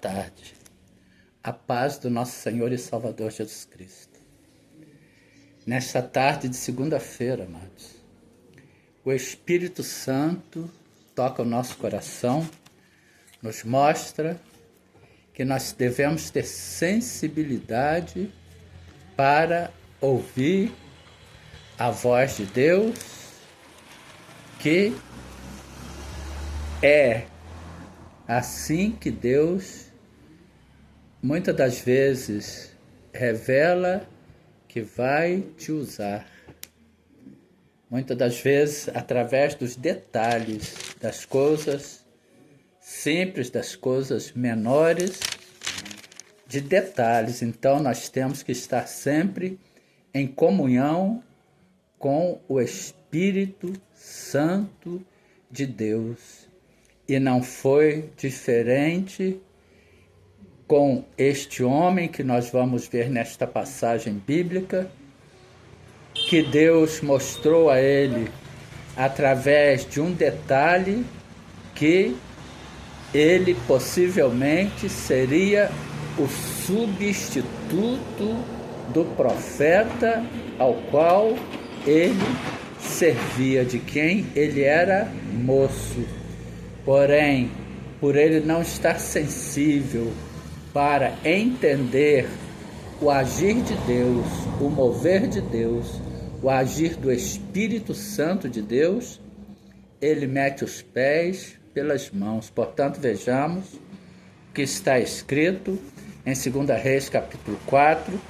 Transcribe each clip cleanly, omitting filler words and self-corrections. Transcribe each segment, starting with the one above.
tarde. A paz do nosso Senhor e Salvador Jesus Cristo. Nesta tarde de segunda-feira, amados, o Espírito Santo toca o nosso coração, nos mostra que nós devemos ter sensibilidade para ouvir a voz de Deus, que é assim que Deus muitas das vezes revela que vai te usar. Muitas das vezes através dos detalhes das coisas simples, das coisas menores, de detalhes. Então nós temos que estar sempre em comunhão com o Espírito Santo de Deus. E não foi diferente com este homem que nós vamos ver nesta passagem bíblica, que Deus mostrou a ele através de um detalhe que ele possivelmente seria o substituto do profeta ao qual ele servia, de quem ele era moço. Porém, por ele não estar sensível para entender o agir de Deus, o mover de Deus, o agir do Espírito Santo de Deus, ele mete os pés pelas mãos. Portanto, vejamos o que está escrito em 2 Reis, capítulo 4,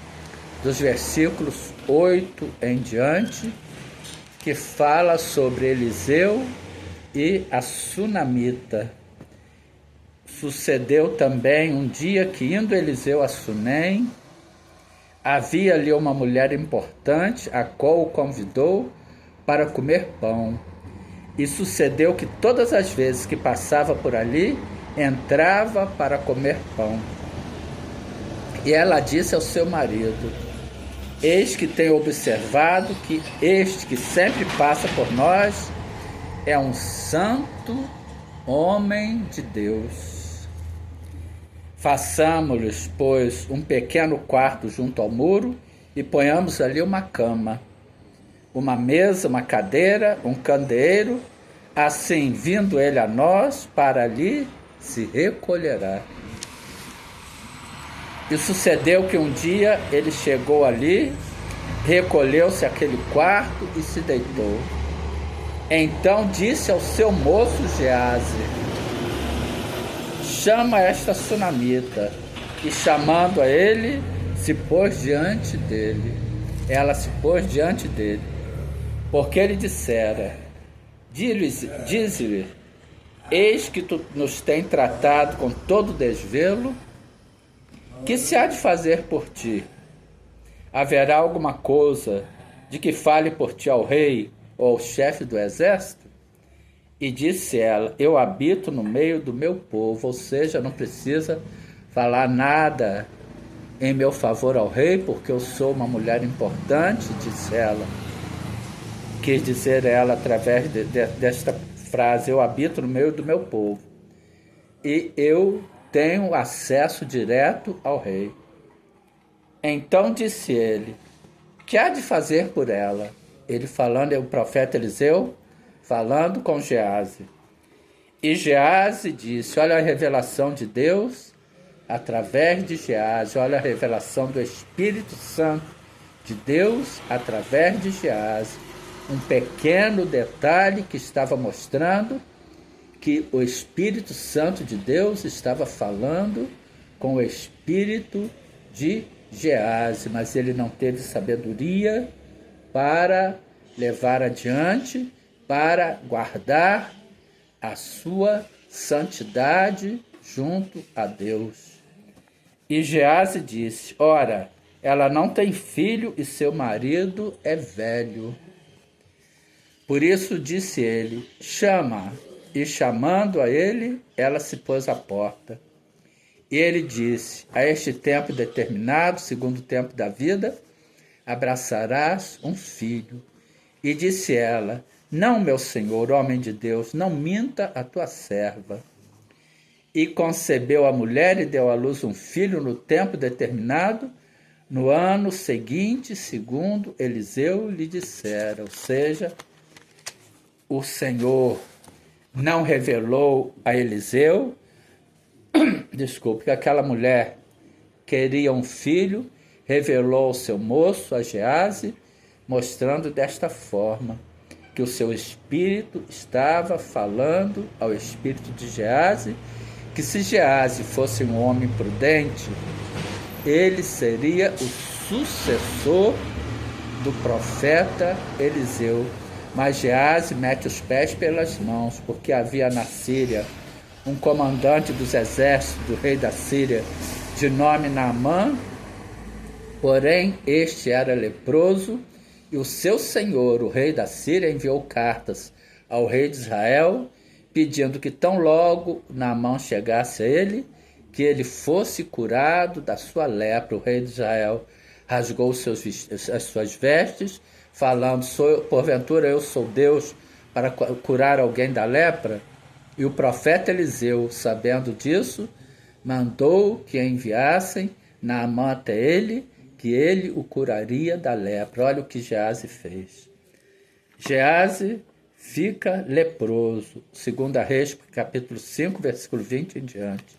dos versículos 8 em diante, que fala sobre Eliseu e a sunamita. Sucedeu também um dia que, indo Eliseu a Sunem, havia ali uma mulher importante, a qual o convidou para comer pão. E sucedeu que todas as vezes que passava por ali, entrava para comer pão. E ela disse ao seu marido: eis que tenho observado que este que sempre passa por nós é um santo homem de Deus. Façamos-lhes, pois, um pequeno quarto junto ao muro e ponhamos ali uma cama, uma mesa, uma cadeira, um candeeiro. Assim, vindo ele a nós, para ali se recolherá. E sucedeu que um dia ele chegou ali, recolheu-se àquele quarto e se deitou. Então disse ao seu moço Geazi: chama esta sunamita. E chamando a ele, se pôs diante dele. Ela se pôs diante dele, porque ele dissera: dize-lhe, eis que tu nos tem tratado com todo desvelo, que se há de fazer por ti? Haverá alguma coisa de que fale por ti ao rei ou ao chefe do exército? E disse ela: eu habito no meio do meu povo, ou seja, não precisa falar nada em meu favor ao rei, porque eu sou uma mulher importante, disse ela. Quis dizer ela através desta frase: eu habito no meio do meu povo e eu tenho acesso direto ao rei. Então disse ele: que há de fazer por ela? Ele falando, é o profeta Eliseu falando com Geazi. E Geazi disse: olha a revelação de Deus através de Geazi, olha a revelação do Espírito Santo de Deus através de Geazi. Um pequeno detalhe que estava mostrando que o Espírito Santo de Deus estava falando com o Espírito de Geazi, mas ele não teve sabedoria para levar adiante, para guardar a sua santidade junto a Deus. E Geazi disse: ora, ela não tem filho e seu marido é velho. Por isso disse ele: chama. E chamando a ele, ela se pôs à porta. E ele disse: a este tempo determinado, segundo o tempo da vida, abraçarás um filho. E disse ela: não, meu senhor, homem de Deus, não minta a tua serva. E concebeu a mulher e deu à luz um filho no tempo determinado, no ano seguinte, segundo Eliseu lhe dissera. Ou seja, o Senhor não revelou a Eliseu, desculpe, que aquela mulher queria um filho, revelou ao seu moço, a Gease, mostrando desta forma que o seu espírito estava falando ao espírito de Gease, que se Gease fosse um homem prudente, ele seria o sucessor do profeta Eliseu. Mas Gease mete os pés pelas mãos, porque havia na Síria um comandante dos exércitos do rei da Síria, de nome Naamã, porém este era leproso, e o seu senhor, o rei da Síria, enviou cartas ao rei de Israel, pedindo que tão logo Naamã chegasse a ele, que ele fosse curado da sua lepra. O rei de Israel rasgou as suas vestes, falando: porventura eu sou Deus para curar alguém da lepra? E o profeta Eliseu, sabendo disso, mandou que enviassem Naamã até ele, que ele o curaria da lepra. Olha o que Gease fez. Gease fica leproso, 2 Reis, capítulo 5, versículo 20 em diante.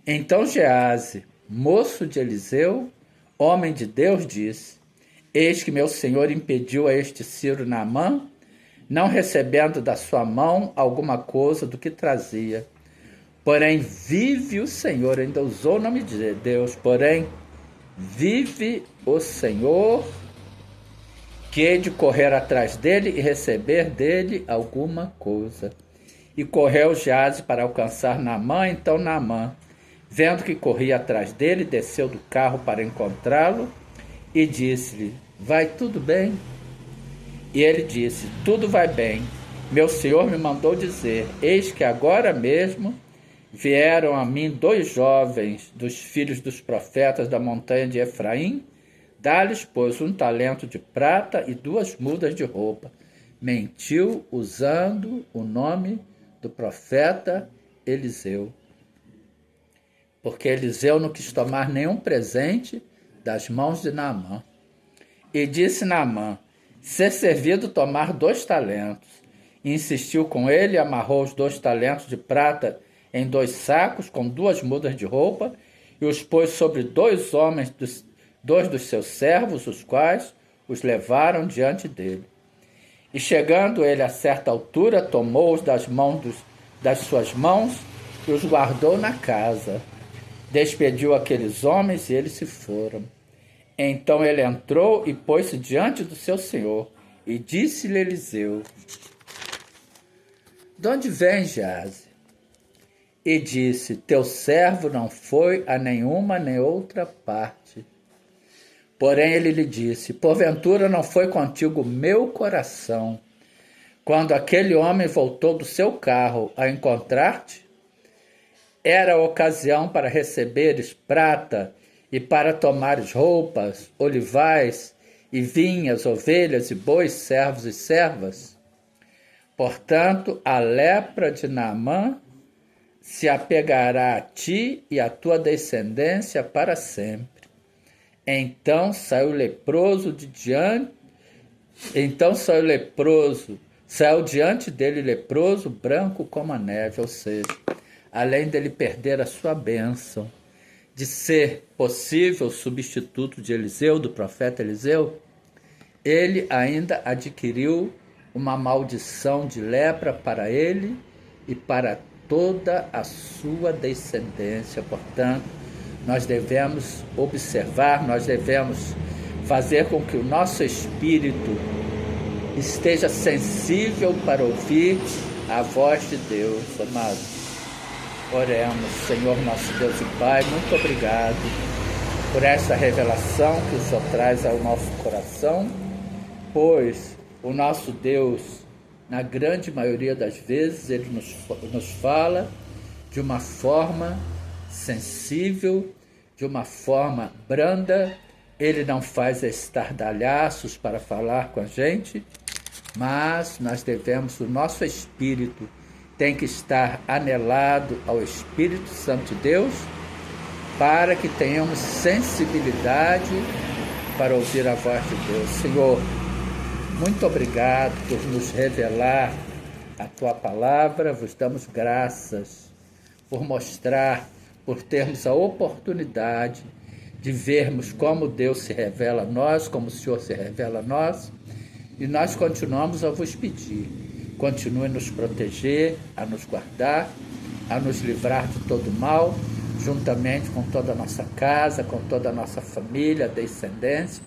Então Gease, moço de Eliseu, homem de Deus, disse: eis que meu senhor impediu a este Ciro Naamã, não recebendo da sua mão alguma coisa do que trazia. Porém, vive o Senhor, ainda usou o nome de Deus, porém, vive o Senhor, que hei de correr atrás dele e receber dele alguma coisa. E correu Gease para alcançar Naamã. Então Naamã, vendo que corria atrás dele, desceu do carro para encontrá-lo e disse-lhe: vai tudo bem? E ele disse: tudo vai bem. Meu senhor me mandou dizer: eis que agora mesmo vieram a mim 2 jovens dos filhos dos profetas da montanha de Efraim. Dá-lhes, pois, 1 talento de prata e 2 mudas de roupa. Mentiu usando o nome do profeta Eliseu. Porque Eliseu não quis tomar nenhum presente das mãos de Naamã. E disse Naamã: ser servido tomar 2 talentos. E insistiu com ele e amarrou os 2 talentos de prata em 2 sacos com 2 mudas de roupa e os pôs sobre 2 homens, 2 dos seus servos, os quais os levaram diante dele. E chegando ele a certa altura, tomou-os das suas mãos e os guardou na casa. Despediu aqueles homens e eles se foram. Então ele entrou e pôs-se diante do seu senhor, e disse-lhe Eliseu: de onde vem, Gease? E disse: teu servo não foi a nenhuma nem outra parte. Porém ele lhe disse: porventura não foi contigo meu coração, quando aquele homem voltou do seu carro a encontrar-te? Era a ocasião para receberes prata e para tomares roupas, olivais e vinhas, ovelhas e bois, servos e servas? Portanto, a lepra de Naamã se apegará a ti e à tua descendência para sempre. Então saiu diante dele leproso, branco como a neve. Ou seja, além dele perder a sua bênção, de ser possível substituto de Eliseu, do profeta Eliseu, ele ainda adquiriu uma maldição de lepra para ele e para toda a sua descendência. Portanto, nós devemos observar, nós devemos fazer com que o nosso espírito esteja sensível para ouvir a voz de Deus, amados. Oremos. Senhor nosso Deus e Pai, muito obrigado por essa revelação que o Senhor traz ao nosso coração, pois o nosso Deus, na grande maioria das vezes, ele nos fala de uma forma sensível, de uma forma branda. Ele não faz estardalhaços para falar com a gente, mas nós devemos, o nosso espírito tem que estar anelado ao Espírito Santo de Deus, para que tenhamos sensibilidade para ouvir a voz de Deus. Senhor, muito obrigado por nos revelar a Tua palavra, vos damos graças por mostrar, por termos a oportunidade de vermos como Deus se revela a nós, como o Senhor se revela a nós, e nós continuamos a vos pedir, continue a nos proteger, a nos guardar, a nos livrar de todo mal, juntamente com toda a nossa casa, com toda a nossa família, descendência,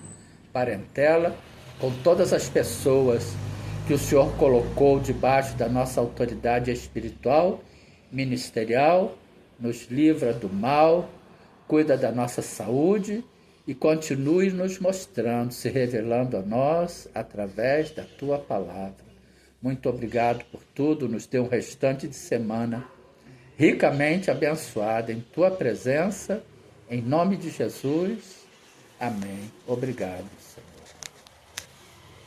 parentela, com todas as pessoas que o Senhor colocou debaixo da nossa autoridade espiritual, ministerial, nos livra do mal, cuida da nossa saúde e continue nos mostrando, se revelando a nós através da Tua palavra. Muito obrigado por tudo, nos dê um restante de semana ricamente abençoada em Tua presença, em nome de Jesus. Amém. Obrigado, Senhor.